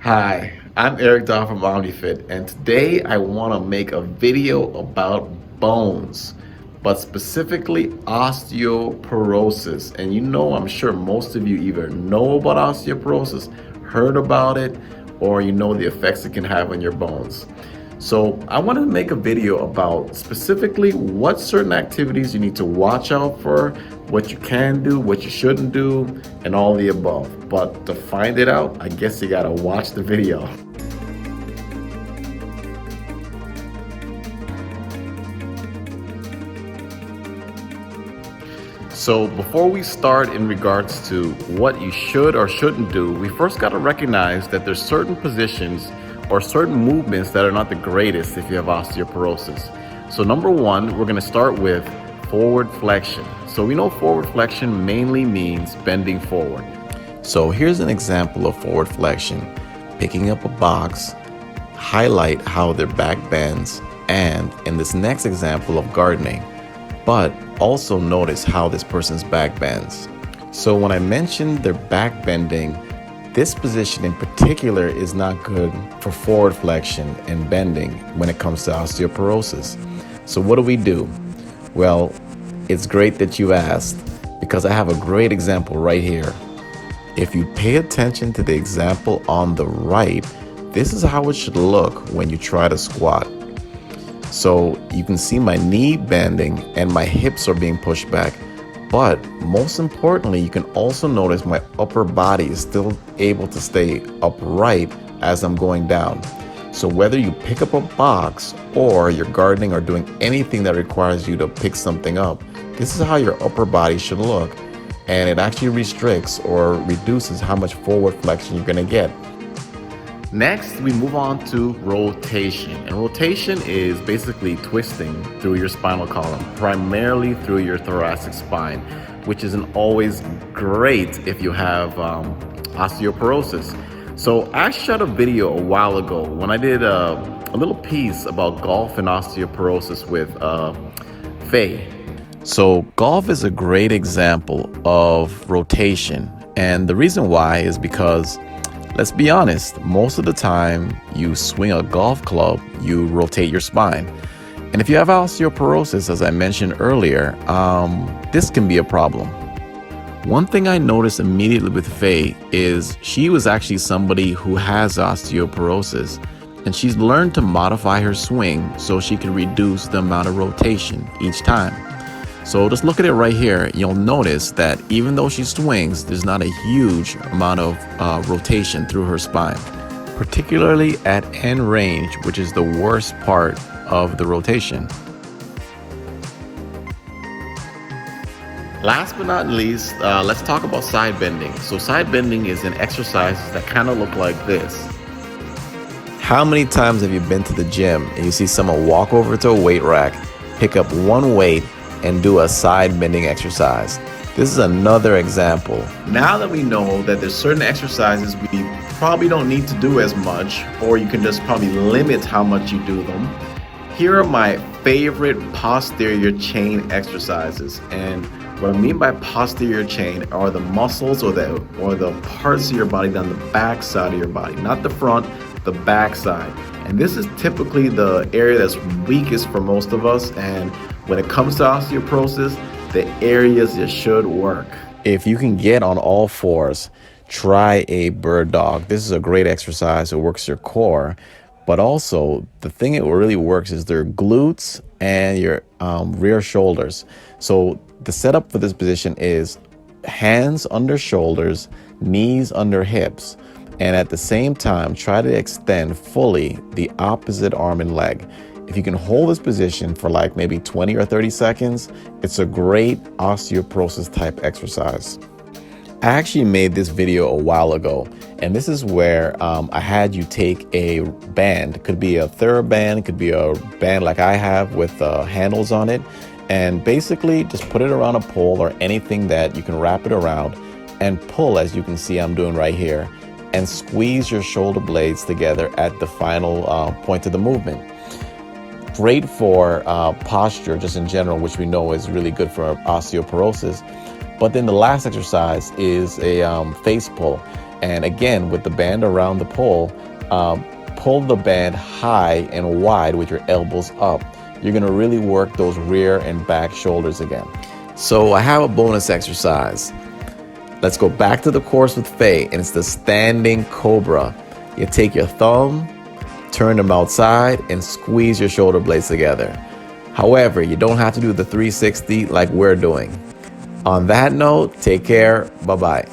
Hi, I'm Eric Don from OmniFit, and today I want to make a video about bones, but specifically osteoporosis. And I'm sure most of you either know about osteoporosis, heard about it, or you know the effects it can have on your bones. So I want to make a video about specifically what certain activities you need to watch out for, what you can do, what you shouldn't do, and all the above. But to find it out, I guess you gotta watch the video. So before we start in regards to what you should or shouldn't do, we first got to recognize that there's certain positions or certain movements that are not the greatest if you have osteoporosis. So number one, we're going to start with forward flexion. So we know forward flexion mainly means bending forward. So here's an example of forward flexion. Picking up a box, highlight how their back bends, and in this next example of gardening, but also notice how this person's back bends. So when I mentioned their back bending, this position in particular is not good for forward flexion and bending when it comes to osteoporosis. So what do? Well, it's great that you asked because I have a great example right here. If you pay attention to the example on the right, this is how it should look when you try to squat. So you can see my knee bending and my hips are being pushed back. But most importantly, you can also notice my upper body is still able to stay upright as I'm going down. So whether you pick up a box or you're gardening or doing anything that requires you to pick something up, this is how your upper body should look. And it actually restricts or reduces how much forward flexion you're going to get. Next, we move on to rotation. And rotation is basically twisting through your spinal column, primarily through your thoracic spine, which isn't always great if you have osteoporosis. So I shot a video a while ago when I did a little piece about golf and osteoporosis with Faye. So golf is a great example of rotation. And the reason why is because, let's be honest, most of the time you swing a golf club, you rotate your spine. And if you have osteoporosis, as I mentioned earlier, this can be a problem. One thing I noticed immediately with Faye is she was actually somebody who has osteoporosis, and she's learned to modify her swing so she can reduce the amount of rotation each time. So just look at it right here. You'll notice that even though she swings, there's not a huge amount of rotation through her spine, particularly at end range, which is the worst part of the rotation. Last but not least, let's talk about side bending. So side bending is an exercise that kind of look like this. How many times have you been to the gym and you see someone walk over to a weight rack, pick up one weight, and do a side bending exercise? This is another example. Now that we know that there's certain exercises we probably don't need to do as much, or you can just probably limit how much you do them, here are my favorite posterior chain exercises. And what I mean by posterior chain are the muscles or the parts of your body down the back side of your body, not the front, the back side. And this is typically the area that's weakest for most of us. And when it comes to osteoporosis, the areas you should work. If you can get on all fours, try a bird dog. This is a great exercise. It works your core, but also the thing it really works is their glutes and your rear shoulders. So the setup for this position is hands under shoulders, knees under hips, and at the same time, try to extend fully the opposite arm and leg. If you can hold this position for like maybe 20 or 30 seconds, it's a great osteoporosis type exercise. I actually made this video a while ago, and this is where I had you take a band. It could be a TheraBand, it could be a band like I have with handles on it, and basically just put it around a pole or anything that you can wrap it around and pull, as you can see I'm doing right here, and squeeze your shoulder blades together at the final point of the movement. Great for posture just in general, which we know is really good for osteoporosis. But then the last exercise is a face pull. And again, with the band around the pole, pull the band high and wide with your elbows up. You're gonna really work those rear and back shoulders again. So I have a bonus exercise. Let's go back to the course with Faye, and it's the standing cobra. You take your thumb, turn them outside, and squeeze your shoulder blades together. However, you don't have to do the 360 like we're doing. On that note, take care. Bye-bye.